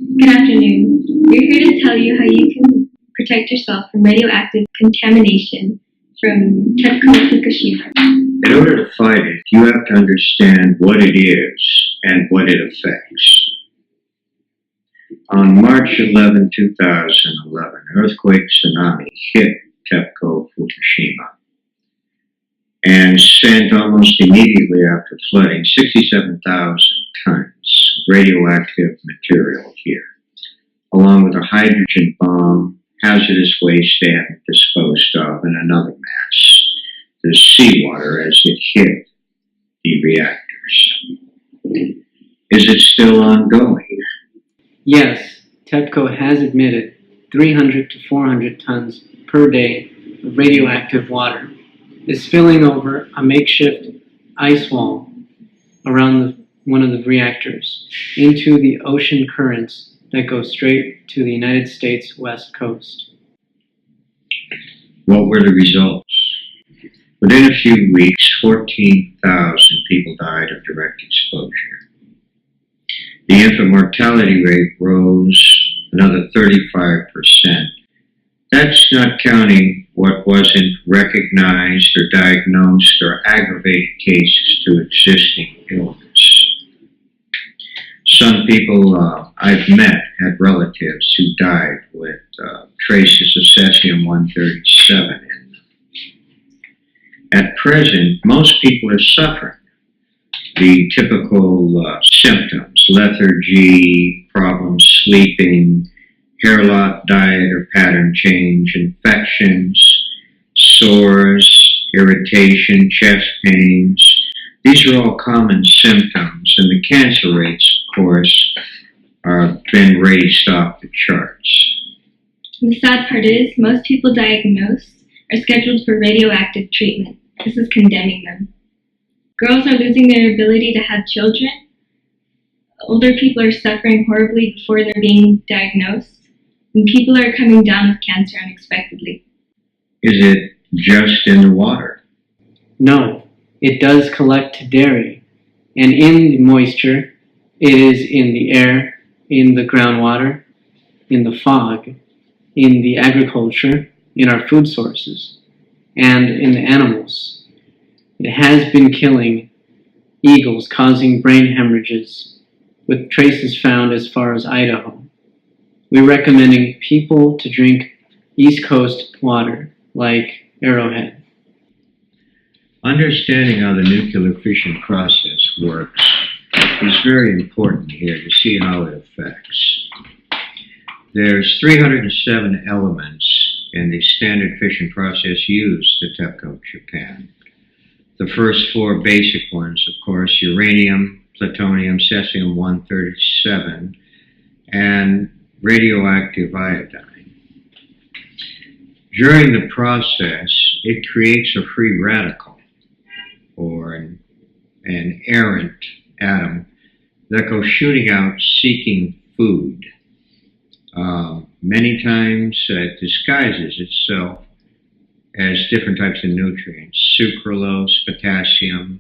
Good afternoon. We're here to tell you how you can protect yourself from radioactive contamination from TEPCO Fukushima. In order to fight it, you have to understand what it is and what it affects. On March 11, 2011, earthquake tsunami hit TEPCO Fukushima and sent almost immediately after flooding 67,000 tons of radioactive material here, along with a hydrogen bomb, hazardous waste they hadn't disposed of, and another mass, the seawater as it hit the reactors. Is it still ongoing? Yes, TEPCO has admitted 300 to 400 tons per day of radioactive water is spilling over a makeshift ice wall around one of the reactors into the ocean currents that go straight to the United States West Coast. What were the results? Within a few weeks, 14,000 people died of direct exposure. The infant mortality rate rose another 35%. That's not counting what wasn't recognized or diagnosed or aggravated cases to existing illness. Some people I've met had relatives who died with traces of cesium-137 in them. At present, most people are suffering the typical symptoms: lethargy, problems sleeping, hair loss, diet or pattern change, infections, sores, irritation, chest pains. These are all common symptoms, and the cancer rates, of course, have been raised off the charts. The sad part is, most people diagnosed are scheduled for radioactive treatment. This is condemning them. Girls are losing their ability to have children. Older people are suffering horribly before they're being diagnosed. And people are coming down with cancer unexpectedly. Is it just in the water? No, it does collect to dairy, and in the moisture, it is in the air, in the groundwater, in the fog, in the agriculture, in our food sources, and in the animals. It has been killing eagles, causing brain hemorrhages, with traces found as far as Idaho. We're recommending people to drink East Coast water, like Arrowhead. Understanding how the nuclear fission process works is very important here to see how it affects. There's 307 elements in the standard fission process used at TEPCO, Japan. The first four basic ones, of course, uranium, plutonium, cesium-137, and radioactive iodine. During the process, it creates a free radical, or an errant atom, that goes shooting out seeking food. Many times it disguises itself as different types of nutrients, sucralose, potassium,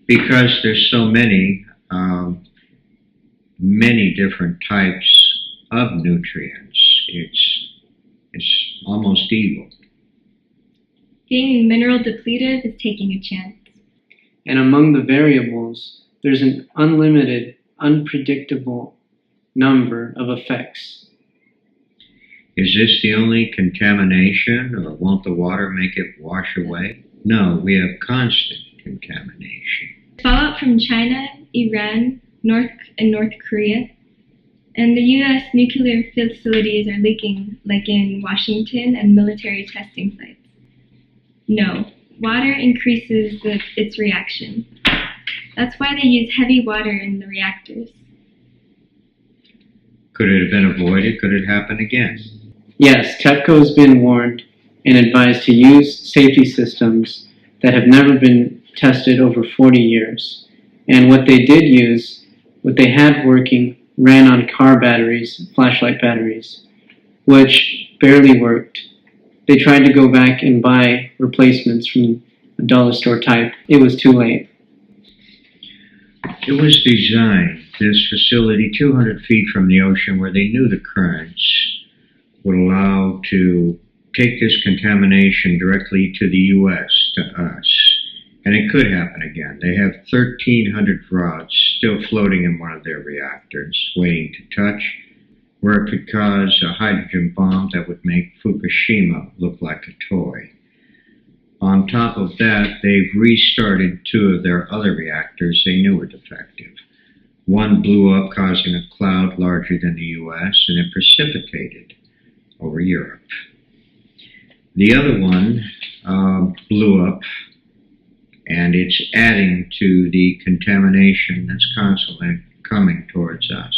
because there's so many different types of nutrients. It's almost evil. Being mineral depleted is taking a chance. And among the variables, there's an unlimited, unpredictable number of effects. Is this the only contamination, or won't the water make it wash away? No, we have constant contamination. Fallout from China, Iran, North Korea, and the U.S. nuclear facilities are leaking, like in Washington and military testing sites. No, water increases its reaction. That's why they use heavy water in the reactors. Could it have been avoided? Could it happen again? Yes, TEPCO has been warned and advised to use safety systems that have never been tested over 40 years. And what they did use, what they had working, ran on car batteries, flashlight batteries, which barely worked. They tried to go back and buy replacements from a dollar store type. It was too late. It was designed this facility 200 feet from the ocean where they knew the currents would allow to take this contamination directly to the U.S., to us. And it could happen again. They have 1,300 rods still floating in one of their reactors, waiting to touch, where it could cause a hydrogen bomb that would make Fukushima look like a toy. On top of that, they've restarted 2 of their other reactors they knew were defective. One blew up, causing a cloud larger than the U.S., and it precipitated over Europe. The other one blew up, and it's adding to the contamination that's constantly coming towards us.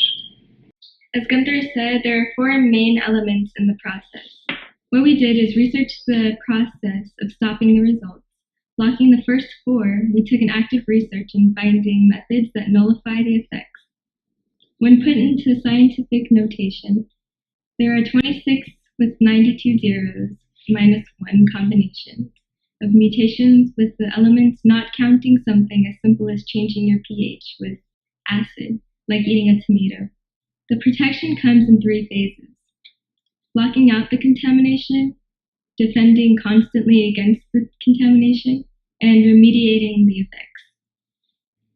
As Gunther said, there are 4 main elements in the process. What we did is research the process of stopping the results. Blocking the first 4, we took an active research in finding methods that nullify the effects. When put into scientific notation, there are 26 with 92 zeros minus 1 combinations of mutations with the elements not counting something as simple as changing your pH with acid, like eating a tomato. The protection comes in 3 phases: blocking out the contamination, defending constantly against the contamination, and remediating the effects.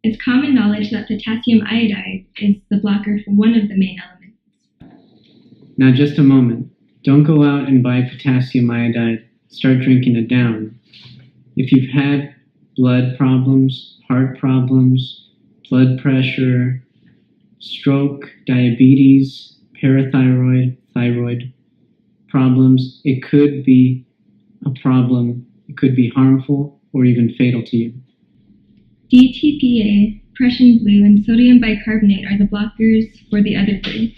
It's common knowledge that potassium iodide is the blocker for one of the main elements. Now just a moment. Don't go out and buy potassium iodide. Start drinking it down. If you've had blood problems, heart problems, blood pressure, stroke, diabetes, parathyroid, thyroid problems, it could be a problem. It could be harmful or even fatal to you. DTPA, Prussian blue, and sodium bicarbonate are the blockers for the other 3.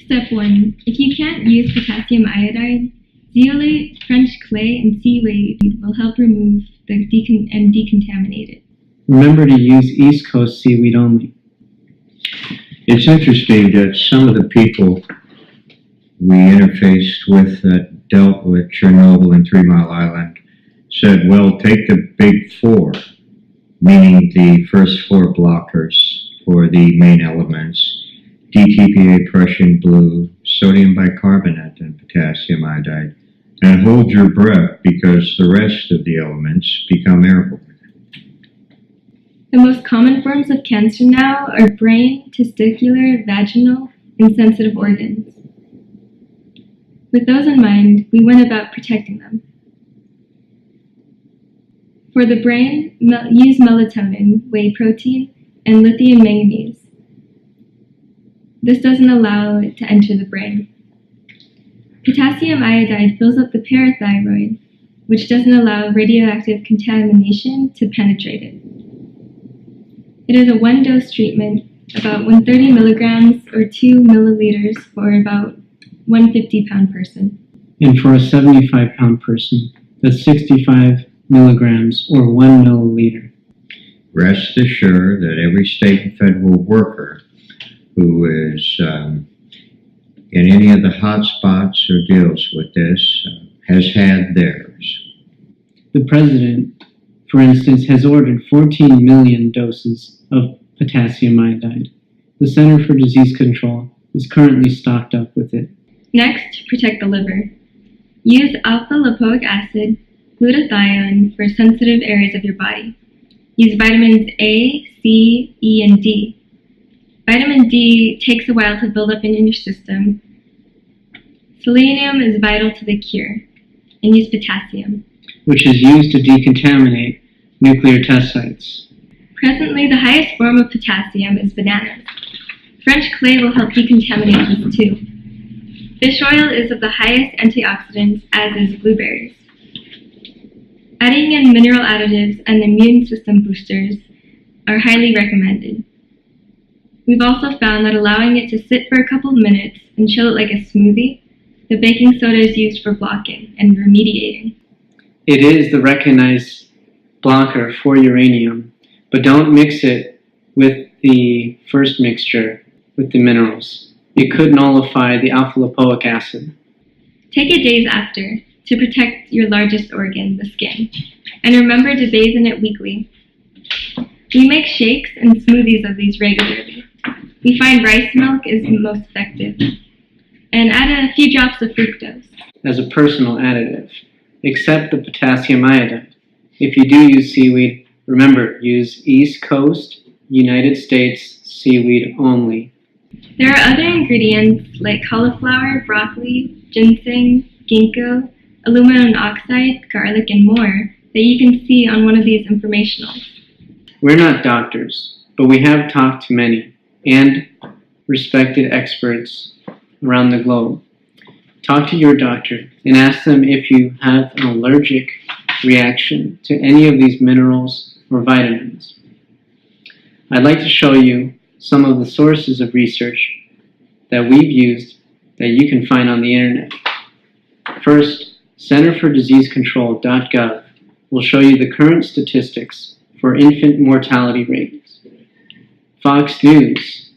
Step 1. If you can't use potassium iodide, zeolite, French clay, and seaweed will help remove and decontaminate it. Remember to use East Coast seaweed only. It's interesting that some of the people we interfaced with that dealt with Chernobyl and 3 Mile Island said, well, take the big 4, meaning the first 4 blockers for the main elements: DTPA, Prussian blue, sodium bicarbonate, and potassium iodide, and hold your breath because the rest of the elements become airborne. The most common forms of cancer now are brain, testicular, vaginal, and sensitive organs. With those in mind, we went about protecting them. For the brain, use melatonin, whey protein, and lithium manganese. This doesn't allow it to enter the brain. Potassium iodide fills up the parathyroid, which doesn't allow radioactive contamination to penetrate it. It is a 1-dose treatment, about 130 milligrams or 2 milliliters for about 150-pound person. And for a 75-pound person, that's 65 milligrams or 1 milliliter. Rest assured that every state and federal worker who is in any of the hot spots or deals with this has had theirs. The president, for instance, has ordered 14 million doses of potassium iodide. The Center for Disease Control is currently stocked up with it. Next, protect the liver. Use alpha-lipoic acid, glutathione for sensitive areas of your body. Use vitamins A, C, E, and D. Vitamin D takes a while to build up in your system. Selenium is vital to the cure. And use potassium, which is used to decontaminate nuclear test sites. Presently, the highest form of potassium is bananas. French clay will help decontaminate this too. Fish oil is of the highest antioxidants, as is blueberries. Adding in mineral additives and immune system boosters are highly recommended. We've also found that allowing it to sit for a couple of minutes and chill it like a smoothie, the baking soda is used for blocking and remediating. It is the recognized blocker for uranium, but don't mix it with the first mixture with the minerals. It could nullify the alpha-lipoic acid. Take it days after to protect your largest organ, the skin, and remember to bathe in it weekly. We make shakes and smoothies of these regularly. We find rice milk is most effective. And add a few drops of fructose as a personal additive, except the potassium iodide. If you do use seaweed, remember, use East Coast, United States seaweed only. There are other ingredients like cauliflower, broccoli, ginseng, ginkgo, aluminum oxide, garlic, and more that you can see on one of these informationals. We're not doctors, but we have talked to many and respected experts around the globe. Talk to your doctor and ask them if you have an allergic reaction to any of these minerals or vitamins. I'd like to show you some of the sources of research that we've used that you can find on the internet. First, CenterForDiseaseControl.gov will show you the current statistics for infant mortality rates. Fox News,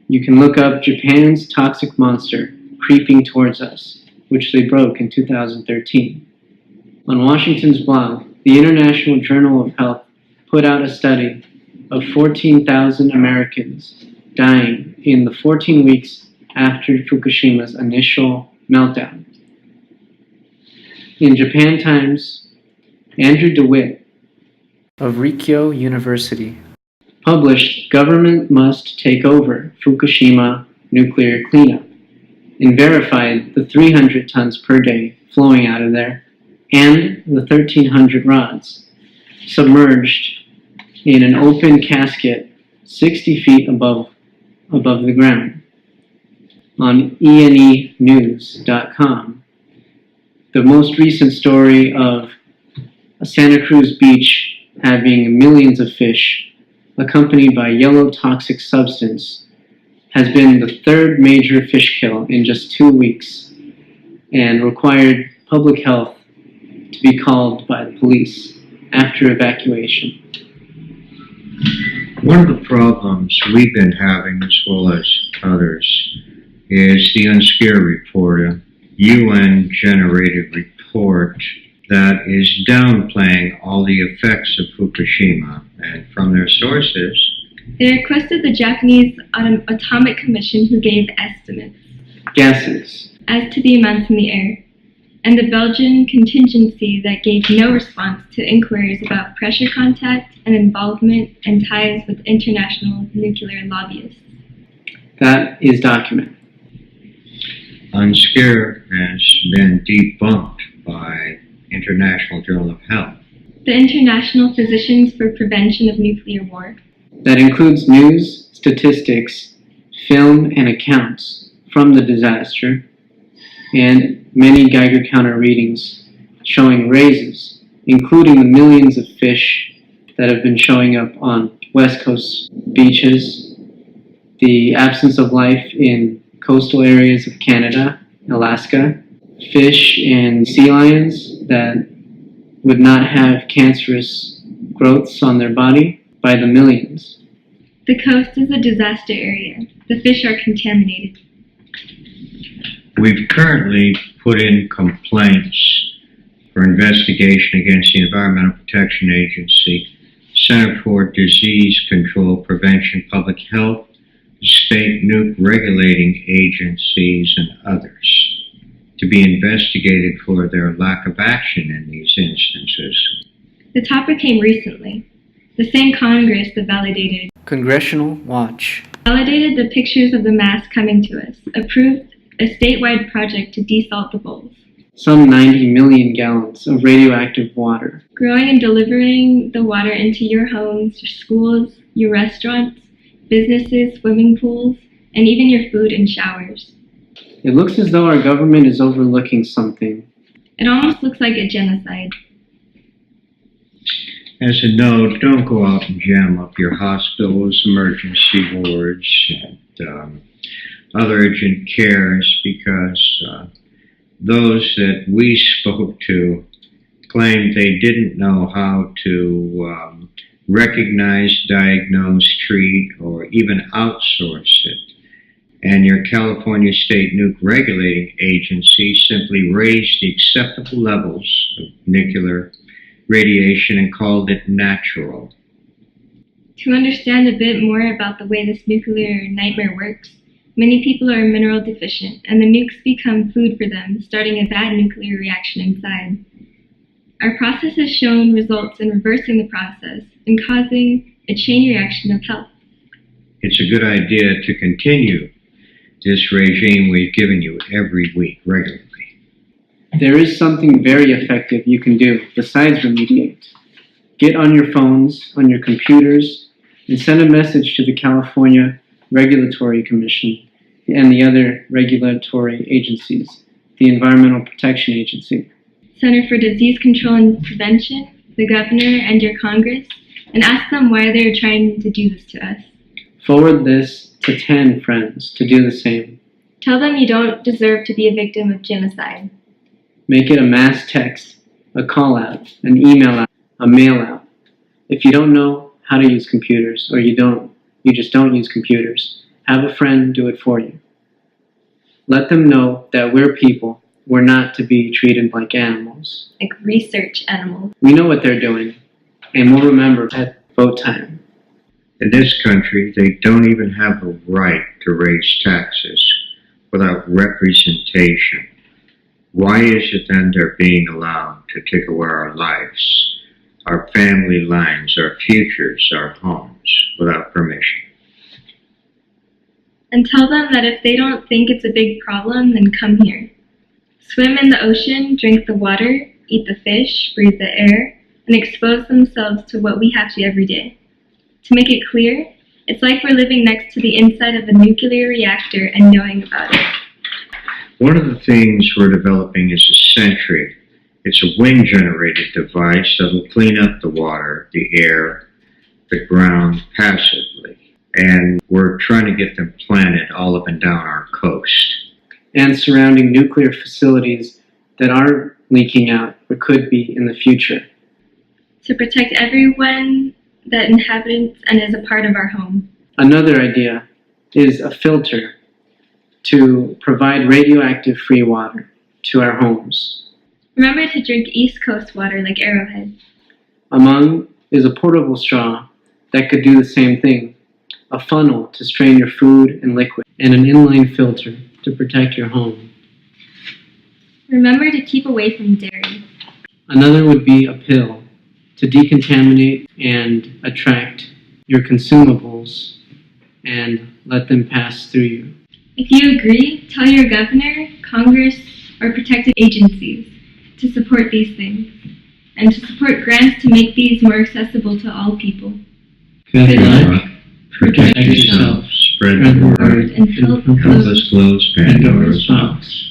you can look up Japan's toxic monster creeping towards us, which they broke in 2013. On Washington's blog, the International Journal of Health put out a study of 14,000 Americans dying in the 14 weeks after Fukushima's initial meltdown. In Japan Times, Andrew DeWitt of Rikyo University published "Government Must Take Over Fukushima Nuclear Cleanup" and verified the 300 tons per day flowing out of there and the 1,300 rods submerged in an open casket 60 feet above the ground. On enenews.com, the most recent story of a Santa Cruz beach having millions of fish accompanied by yellow toxic substance has been the third major fish kill in just 2 weeks and required public health to be called by the police after evacuation. One of the problems we've been having, as well as others, is the Unscear Report, a UN-generated report that is downplaying all the effects of Fukushima. And from their sources, they requested the Japanese Atomic Commission, who gave estimates, gases, as to the amounts in the air, and the Belgian contingency that gave no response to inquiries about pressure contact and involvement and ties with international nuclear lobbyists. That is documented. Unscear has been debunked by International Journal of Health, the International Physicians for Prevention of Nuclear War. That includes news, statistics, film, and accounts from the disaster, and many Geiger counter readings showing raises, including the millions of fish that have been showing up on West Coast beaches, the absence of life in coastal areas of Canada, Alaska, fish and sea lions that would not have cancerous growths on their body by the millions. The coast is a disaster area. The fish are contaminated. We've currently put in complaints for investigation against the Environmental Protection Agency, Center for Disease Control, Prevention, Public Health, state nuke regulating agencies, and others to be investigated for their lack of action in these instances. The topper came recently. The same Congress that validated Congressional Watch validated the pictures of the mass coming to us, approved a statewide project to desalt the bowls. Some 90 million gallons of radioactive water. Growing and delivering the water into your homes, your schools, your restaurants, businesses, swimming pools, and even your food and showers. It looks as though our government is overlooking something. It almost looks like a genocide. As a note, don't go out and jam up your hospitals, emergency wards, and other urgent cares, because those that we spoke to claimed they didn't know how to recognize, diagnose, treat, or even outsource it. And your California State Nuke Regulating Agency simply raised the acceptable levels of nuclear radiation and called it natural. To understand a bit more about the way this nuclear nightmare works, many people are mineral deficient, and the nukes become food for them, starting a bad nuclear reaction inside. Our process has shown results in reversing the process and causing a chain reaction of health. It's a good idea to continue this regime we've given you every week regularly. There is something very effective you can do besides remediate. Get on your phones, on your computers, and send a message to the California Regulatory Commission and the other regulatory agencies, the Environmental Protection Agency, Center for Disease Control and Prevention, the governor, and your Congress, and ask them why they're trying to do this to us. Forward this to 10 friends to do the same. Tell them you don't deserve to be a victim of genocide. Make it a mass text, a call out, an email out, a mail out. If you don't know how to use computers, or you just don't use computers, have a friend do it for you. Let them know that we're people. We're not to be treated like animals. Like research animals. We know what they're doing, and we'll remember at vote time. In this country, they don't even have the right to raise taxes without representation. Why is it then they're being allowed to take away our lives, our family lines, our futures, our homes, without permission? And tell them that if they don't think it's a big problem, then come here. Swim in the ocean, drink the water, eat the fish, breathe the air, and expose themselves to what we have to every day. To make it clear, it's like we're living next to the inside of a nuclear reactor and knowing about it. One of the things we're developing is a sentry. It's a wind-generated device that'll clean up the water, the air, the ground passively. And we're trying to get them planted all up and down our coast. And surrounding nuclear facilities that are leaking out or could be in the future. To protect everyone that inhabits and is a part of our home. Another idea is a filter to provide radioactive free water to our homes. Remember to drink East Coast water like Arrowhead. Among is a portable straw that could do the same thing, a funnel to strain your food and liquid, and an inline filter to protect your home. Remember to keep away from dairy. Another would be a pill to decontaminate and attract your consumables and let them pass through you. If you agree, tell your governor, Congress, or protected agencies to support these things, and to support grants to make these more accessible to all people. Good luck. Protect yourself, spread the word, and help us close Pandora's box.